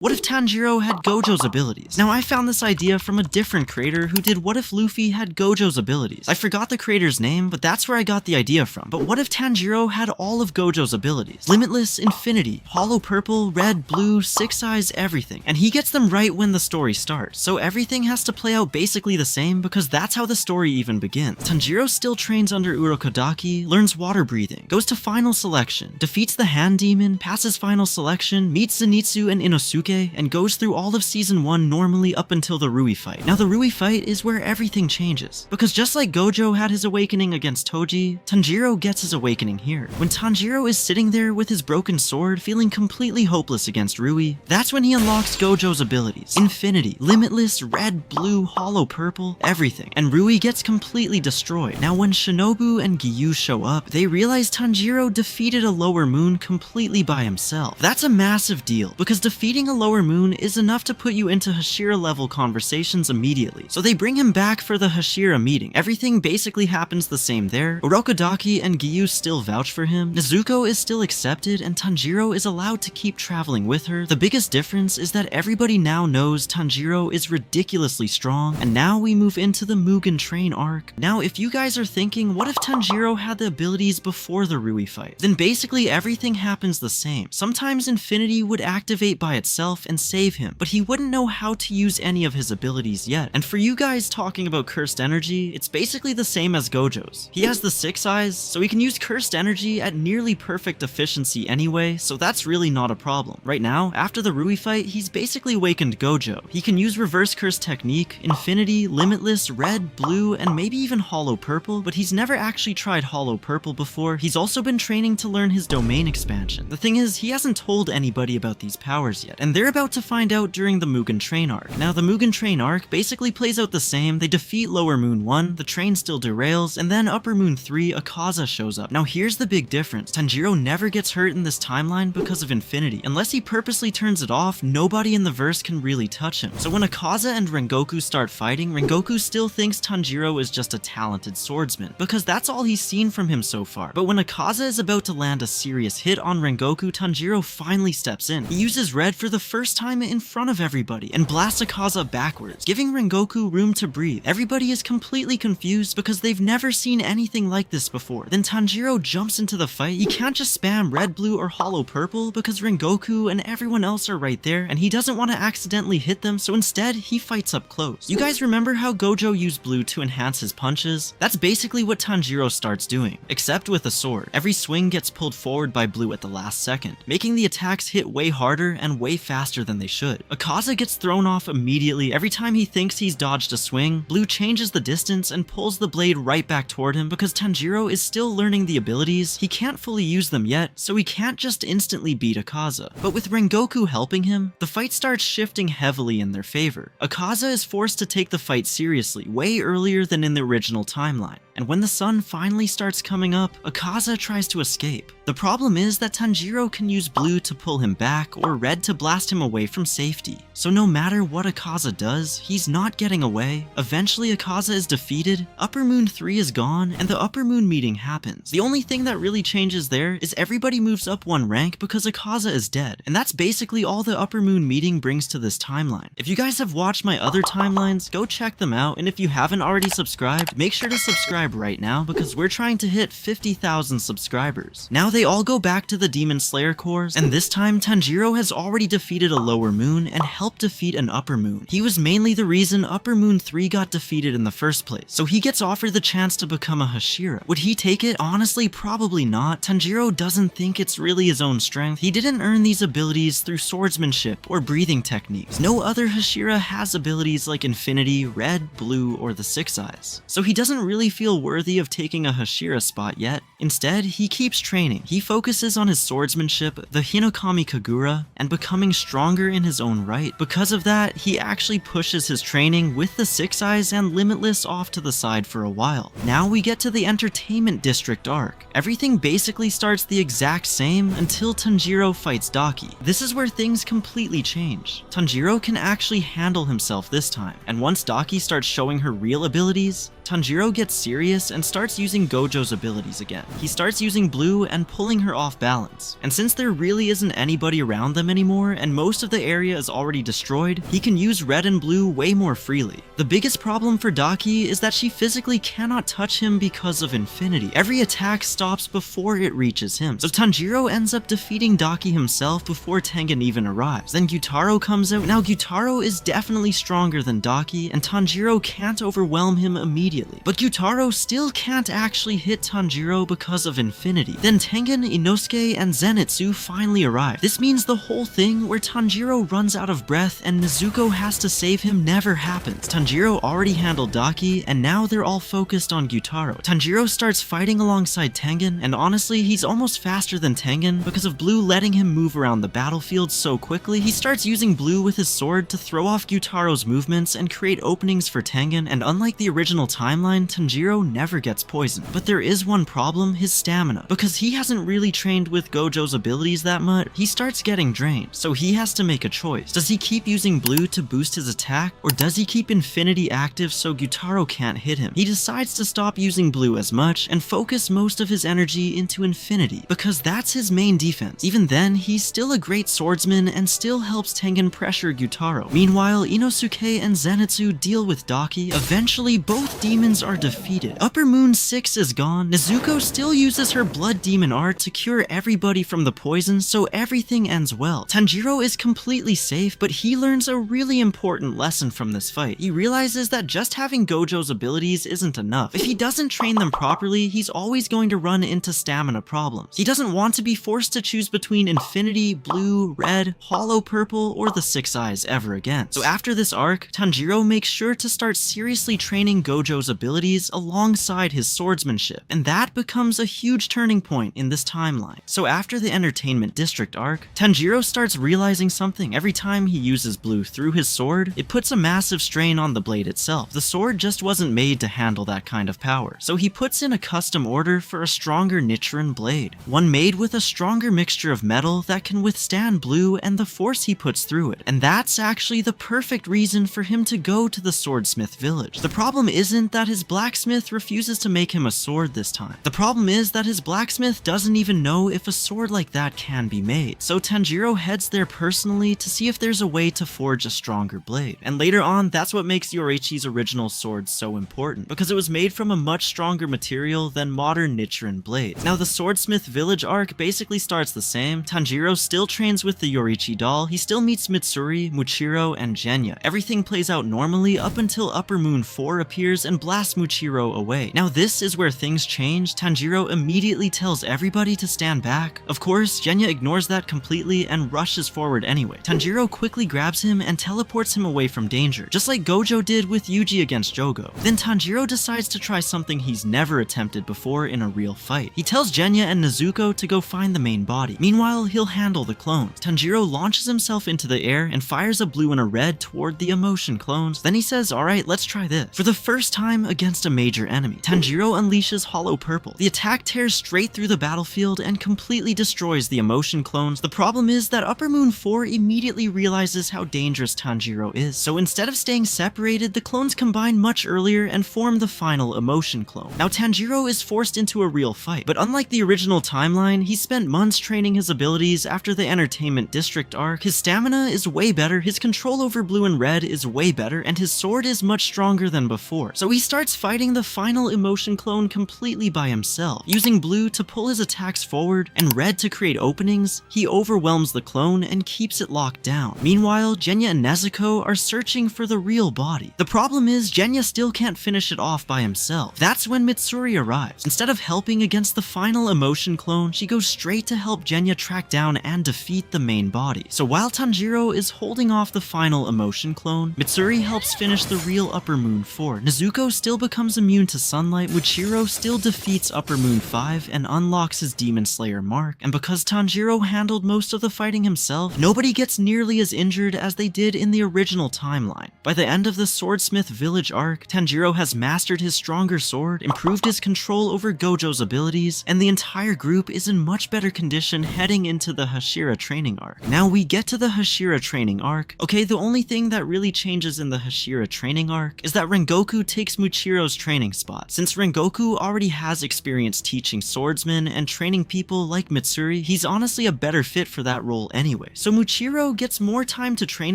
What if Tanjiro had Gojo's abilities? Now, I found this idea from a different creator who did what if Luffy had Gojo's abilities. I forgot the creator's name, but that's where I got the idea from. But what if Tanjiro had all of Gojo's abilities? Limitless, Infinity, Hollow Purple, Red, Blue, Six Eyes, everything. And he gets them right when the story starts. So everything has to play out basically the same because that's how the story even begins. Tanjiro still trains under Urokodaki, learns water breathing, goes to final selection, defeats the hand demon, passes final selection, meets Zenitsu and Inosuke, and goes through all of Season 1 normally up until the Rui fight. Now the Rui fight is where everything changes, because just like Gojo had his awakening against Toji, Tanjiro gets his awakening here. When Tanjiro is sitting there with his broken sword, feeling completely hopeless against Rui, that's when he unlocks Gojo's abilities. Infinity, Limitless, Red, Blue, Hollow Purple, everything. And Rui gets completely destroyed. Now when Shinobu and Giyu show up, they realize Tanjiro defeated a lower moon completely by himself. That's a massive deal, because defeating a lower moon is enough to put you into Hashira level conversations immediately. So they bring him back for the Hashira meeting. Everything basically happens the same there. Urokodaki and Giyu still vouch for him. Nezuko is still accepted and Tanjiro is allowed to keep traveling with her. The biggest difference is that everybody now knows Tanjiro is ridiculously strong, and now we move into the Mugen Train arc. Now if you guys are thinking, what if Tanjiro had the abilities before the Rui fight? Then basically everything happens the same. Sometimes Infinity would activate by itself and save him, but he wouldn't know how to use any of his abilities yet. And for you guys talking about cursed energy, it's basically the same as Gojo's. He has the Six Eyes, so he can use cursed energy at nearly perfect efficiency anyway, so that's really not a problem. Right now, after the Rui fight, he's basically awakened Gojo. He can use reverse curse technique, Infinity, Limitless, Red, Blue, and maybe even Hollow Purple, but he's never actually tried Hollow Purple before. He's also been training to learn his domain expansion. The thing is, he hasn't told anybody about these powers yet, and they're about to find out during the Mugen Train arc. Now the Mugen Train arc basically plays out the same. They defeat Lower Moon 1, the train still derails, and then Upper Moon 3, Akaza shows up. Now here's the big difference. Tanjiro never gets hurt in this timeline because of Infinity. Unless he purposely turns it off, nobody in the verse can really touch him. So when Akaza and Rengoku start fighting, Rengoku still thinks Tanjiro is just a talented swordsman, because that's all he's seen from him so far. But when Akaza is about to land a serious hit on Rengoku, Tanjiro finally steps in. He uses Red for the first time in front of everybody and blasts Akaza backwards, giving Rengoku room to breathe. Everybody is completely confused because they've never seen anything like this before. Then Tanjiro jumps into the fight. He can't just spam Red, Blue, or Hollow Purple because Rengoku and everyone else are right there and he doesn't want to accidentally hit them, so instead he fights up close. You guys remember how Gojo used Blue to enhance his punches? That's basically what Tanjiro starts doing, except with a sword. Every swing gets pulled forward by Blue at the last second, making the attacks hit way harder and way faster than they should. Akaza gets thrown off immediately. Every time he thinks he's dodged a swing, Blue changes the distance and pulls the blade right back toward him because Tanjiro is still learning the abilities. He can't fully use them yet, so he can't just instantly beat Akaza. But with Rengoku helping him, the fight starts shifting heavily in their favor. Akaza is forced to take the fight seriously way earlier than in the original timeline. And when the sun finally starts coming up, Akaza tries to escape. The problem is that Tanjiro can use Blue to pull him back or Red to blast him away from safety. So no matter what Akaza does, he's not getting away. Eventually Akaza is defeated, Upper Moon 3 is gone, and the Upper Moon meeting happens. The only thing that really changes there is everybody moves up one rank because Akaza is dead. And that's basically all the Upper Moon meeting brings to this timeline. If you guys have watched my other timelines, go check them out, and if you haven't already subscribed, make sure to subscribe right now because we're trying to hit 50,000 subscribers. Now they all go back to the Demon Slayer cores, and this time Tanjiro has already defeated a Lower Moon and helped defeat an Upper Moon. He was mainly the reason Upper Moon 3 got defeated in the first place, so he gets offered the chance to become a Hashira. Would he take it? Honestly, probably not. Tanjiro doesn't think it's really his own strength. He didn't earn these abilities through swordsmanship or breathing techniques. No other Hashira has abilities like Infinity, Red, Blue, or the Six Eyes, so he doesn't really feel worthy of taking a Hashira spot yet. Instead, he keeps training. He focuses on his swordsmanship, the Hinokami Kagura, and becoming stronger in his own right. Because of that, he actually pushes his training with the Six Eyes and Limitless off to the side for a while. Now we get to the Entertainment District arc. Everything basically starts the exact same until Tanjiro fights Daki. This is where things completely change. Tanjiro can actually handle himself this time, and once Daki starts showing her real abilities, Tanjiro gets serious and starts using Gojo's abilities again. He starts using blue and pulling her off balance. And since there really isn't anybody around them anymore and most of the area is already destroyed, he can use red and blue way more freely. The biggest problem for Daki is that she physically cannot touch him because of infinity. Every attack stops before it reaches him. So Tanjiro ends up defeating Daki himself before Tengen even arrives. Then Gyutaro comes out. Now Gyutaro is definitely stronger than Daki and Tanjiro can't overwhelm him immediately. But Gyutaro still can't actually hit Tanjiro because of infinity. Then Tengen, Inosuke, and Zenitsu finally arrive. This means the whole thing where Tanjiro runs out of breath and Nezuko has to save him never happens. Tanjiro already handled Daki and now they're all focused on Gyutaro. Tanjiro starts fighting alongside Tengen and honestly he's almost faster than Tengen because of blue letting him move around the battlefield so quickly. He starts using blue with his sword to throw off Gyutaro's movements and create openings for Tengen, and unlike the original timeline, Tanjiro never gets poisoned. But there is one problem, his stamina. Because he hasn't really trained with Gojo's abilities that much, he starts getting drained, so he has to make a choice. Does he keep using blue to boost his attack, or does he keep infinity active so Gyutaro can't hit him? He decides to stop using blue as much and focus most of his energy into infinity, because that's his main defense. Even then, he's still a great swordsman and still helps Tengen pressure Gyutaro. Meanwhile, Inosuke and Zenitsu deal with Daki. Eventually, both demons are defeated. Upper Moon 6 is gone. Nezuko still uses her blood demon art to cure everybody from the poison, so everything ends well. Tanjiro is completely safe, but he learns a really important lesson from this fight. He realizes that just having Gojo's abilities isn't enough. If he doesn't train them properly, he's always going to run into stamina problems. He doesn't want to be forced to choose between infinity, blue, red, hollow purple, or the six eyes ever again. So after this arc, Tanjiro makes sure to start seriously training Gojo's abilities alongside his swordsmanship, and that becomes a huge turning point in this timeline. So after the Entertainment District arc, Tanjiro starts realizing something. Every time he uses blue through his sword, it puts a massive strain on the blade itself. The sword just wasn't made to handle that kind of power, so he puts in a custom order for a stronger Nichiren blade, one made with a stronger mixture of metal that can withstand blue and the force he puts through it. And that's actually the perfect reason for him to go to the Swordsmith village. The problem isn't that his blacksmith refuses to make him a sword this time. The problem is that his blacksmith doesn't even know if a sword like that can be made. So Tanjiro heads there personally to see if there's a way to forge a stronger blade. And later on, that's what makes Yoichi's original sword so important, because it was made from a much stronger material than modern Nichiren blades. Now the Swordsmith village arc basically starts the same. Tanjiro still trains with the Yoichi doll, he still meets Mitsuri, Muchiro, and Genya. Everything plays out normally up until Upper Moon 4 appears and blasts Muchiro away. Now this is where things change. Tanjiro immediately tells everybody to stand back. Of course, Genya ignores that completely and rushes forward anyway. Tanjiro quickly grabs him and teleports him away from danger, just like Gojo did with Yuji against Jogo. Then Tanjiro decides to try something he's never attempted before in a real fight. He tells Genya and Nezuko to go find the main body. Meanwhile, he'll handle the clones. Tanjiro launches himself into the air and fires a blue and a red toward the emotion clones. Then he says, alright, let's try this. For the first time against a major enemy, Tanjiro unleashes hollow purple. The attack tears straight through the battlefield and completely destroys the emotion clones. The problem is that Upper Moon 4 immediately realizes how dangerous Tanjiro is. So instead of staying separated, the clones combine much earlier and form the final emotion clone. Now Tanjiro is forced into a real fight, but unlike the original timeline, he spent months training his abilities after the Entertainment District arc. His stamina is way better, his control over blue and red is way better, and his sword is much stronger than before. So he starts fighting the final emotion clone completely by himself. Using blue to pull his attacks forward and red to create openings, he overwhelms the clone and keeps it locked down. Meanwhile, Genya and Nezuko are searching for the real body. The problem is Genya still can't finish it off by himself. That's when Mitsuri arrives. Instead of helping against the final emotion clone, she goes straight to help Genya track down and defeat the main body. So while Tanjiro is holding off the final emotion clone, Mitsuri helps finish the real Upper Moon 4. Nezuko still becomes immune to sunlight, Muchiro still defeats Upper Moon 5 and unlocks his Demon Slayer mark, and because Tanjiro handled most of the fighting himself, nobody gets nearly as injured as they did in the original timeline. By the end of the Swordsmith village arc, Tanjiro has mastered his stronger sword, improved his control over Gojo's abilities, and the entire group is in much better condition heading into the Hashira training arc. Now we get to the Hashira training arc. Okay, the only thing that really changes in the Hashira training arc is that Rengoku takes Muchiro's training spot. Since Rengoku already has experience teaching swordsmen and training people like Mitsuri, he's honestly a better fit for that role anyway. So Muchiro gets more time to train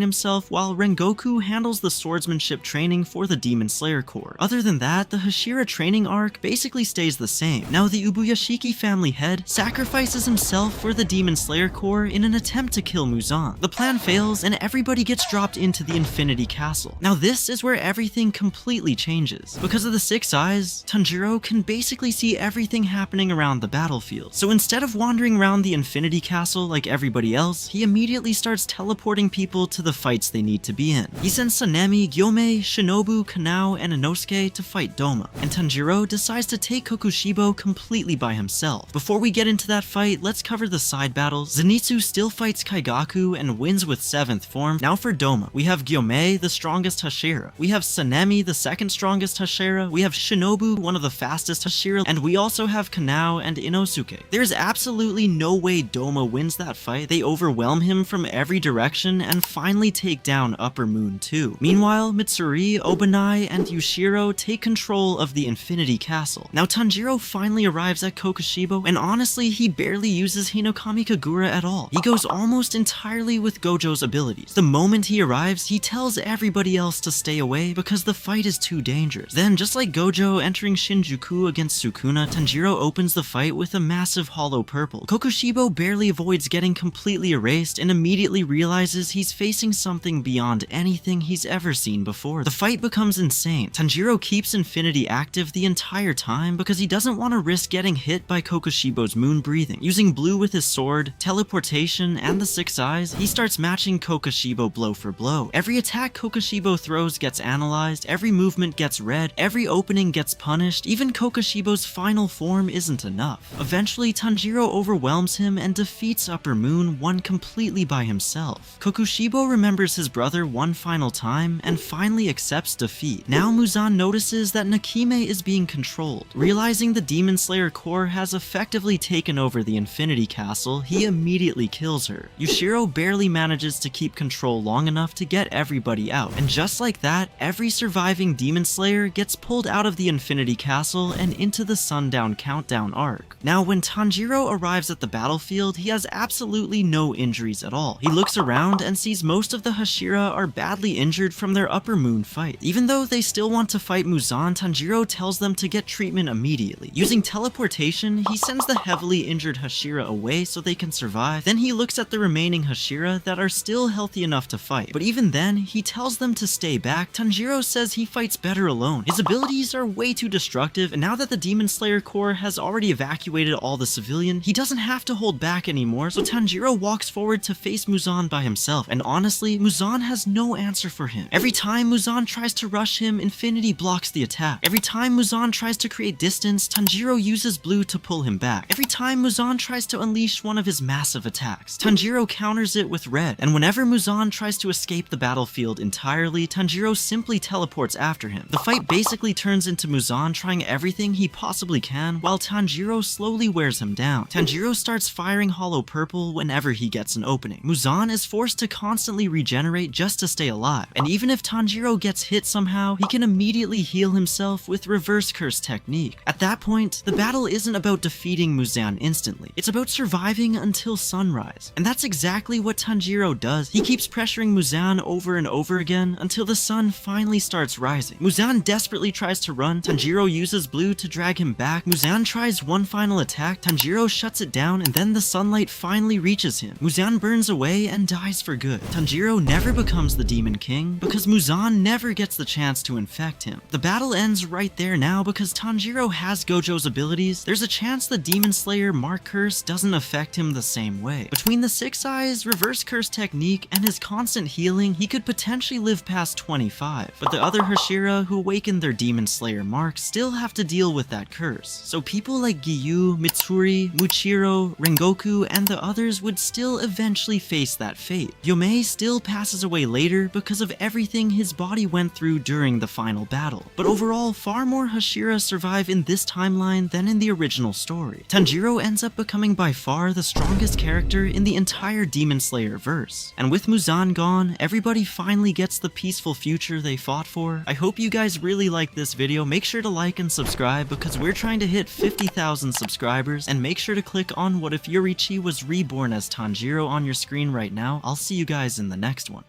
himself while Rengoku handles the swordsmanship training for the Demon Slayer Corps. Other than that, the Hashira training arc basically stays the same. Now the Ubuyashiki family head sacrifices himself for the Demon Slayer Corps in an attempt to kill Muzan. The plan fails and everybody gets dropped into the Infinity Castle. Now this is where everything completely changes. Because of the 6 eyes, Tanjiro can basically see everything happening around the battlefield. So instead of wandering around the Infinity Castle like everybody else, he immediately starts teleporting people to the fights they need to be in. He sends Sanemi, Gyomei, Shinobu, Kanao, and Inosuke to fight Doma, and Tanjiro decides to take Kokushibo completely by himself. Before we get into that fight, let's cover the side battles. Zenitsu still fights Kaigaku and wins with 7th form. Now for Doma, we have Gyomei, the strongest Hashira. We have Sanemi, the 2nd strongest Hashira. We have Shinobu, one of the fastest Hashira, and we also have Kanao and Inosuke. There's absolutely no way Doma wins that fight. They overwhelm him from every direction and finally take down Upper Moon too. Meanwhile, Mitsuri, Obanai, and Yushiro take control of the Infinity Castle. Now Tanjiro finally arrives at Kokushibo, and honestly, he barely uses Hinokami Kagura at all. He goes almost entirely with Gojo's abilities. The moment he arrives, he tells everybody else to stay away because the fight is too dangerous. Then, just like Gojo entering Shinjuku against Sukuna, Tanjiro opens the fight with a massive hollow purple. Kokushibo barely avoids getting completely erased and immediately realizes he's facing something beyond anything he's ever seen before. The fight becomes insane. Tanjiro keeps Infinity active the entire time because he doesn't want to risk getting hit by Kokushibo's moon breathing. Using blue with his sword, teleportation, and the 6 eyes, he starts matching Kokushibo blow for blow. Every attack Kokushibo throws gets analyzed, every movement gets read, every opening gets punished, even Kokushibo's final form isn't enough. Eventually, Tanjiro overwhelms him and defeats Upper Moon one completely by himself. Kokushibo remembers his brother one final time and finally accepts defeat. Now Muzan notices that Nakime is being controlled. Realizing the Demon Slayer Corps has effectively taken over the Infinity Castle, he immediately kills her. Yushiro barely manages to keep control long enough to get everybody out, and just like that, every surviving Demon Slayer gets pulled out of the Infinity Castle and into the Sundown Countdown arc. Now when Tanjiro arrives at the battlefield, he has absolutely no injuries at all. He looks around and sees most of the Hashira are badly injured from their Upper Moon fight. Even though they still want to fight Muzan, Tanjiro tells them to get treatment immediately. Using teleportation, he sends the heavily injured Hashira away so they can survive. Then he looks at the remaining Hashira that are still healthy enough to fight. But even then, he tells them to stay back. Tanjiro says he fights better alone. His abilities are way too destructive, and now that the Demon Slayer Corps has already evacuated all the civilian, he doesn't have to hold back anymore, so Tanjiro walks forward to face Muzan by himself, and honestly, Muzan has no answer for him. Every time Muzan tries to rush him, Infinity blocks the attack. Every time Muzan tries to create distance, Tanjiro uses blue to pull him back. Every time Muzan tries to unleash one of his massive attacks, Tanjiro counters it with red, and whenever Muzan tries to escape the battlefield entirely, Tanjiro simply teleports after him. The fight basically turns into Muzan trying everything he possibly can, while Tanjiro slowly wears him down. Tanjiro starts firing hollow purple whenever he gets an opening. Muzan is forced to constantly regenerate just to stay alive, and even if Tanjiro gets hit somehow, he can immediately heal himself with reverse curse technique. At that point, the battle isn't about defeating Muzan instantly, it's about surviving until sunrise. And that's exactly what Tanjiro does. He keeps pressuring Muzan over and over again until the sun finally starts rising. Muzan desperately tries to run, Tanjiro uses blue to drag him back. Muzan tries one final attack, Tanjiro shuts it down, and then the sunlight finally reaches him. Muzan burns away and dies for good. Tanjiro never becomes the Demon King because Muzan never gets the chance to infect him. The battle ends right there now because Tanjiro has Gojo's abilities. There's a chance the Demon Slayer Mark Curse doesn't affect him the same way. Between the 6 eyes, reverse curse technique, and his constant healing, he could potentially live past 25. But the other Hashira who awakened their Demon Slayer mark still have to deal with that curse. So people like Giyu, Mitsuri, Muchiro, Rengoku, and the others would still eventually face that fate. Yomei still passes away later because of everything his body went through during the final battle. But overall, far more Hashira survive in this timeline than in the original story. Tanjiro ends up becoming by far the strongest character in the entire Demon Slayer verse. And with Muzan gone, everybody finally gets the peaceful future they fought for. I hope you guys guys really like this video, make sure to like and subscribe because we're trying to hit 50,000 subscribers, and make sure to click on what if Yoriichi was reborn as Tanjiro on your screen right now. I'll see you guys in the next one.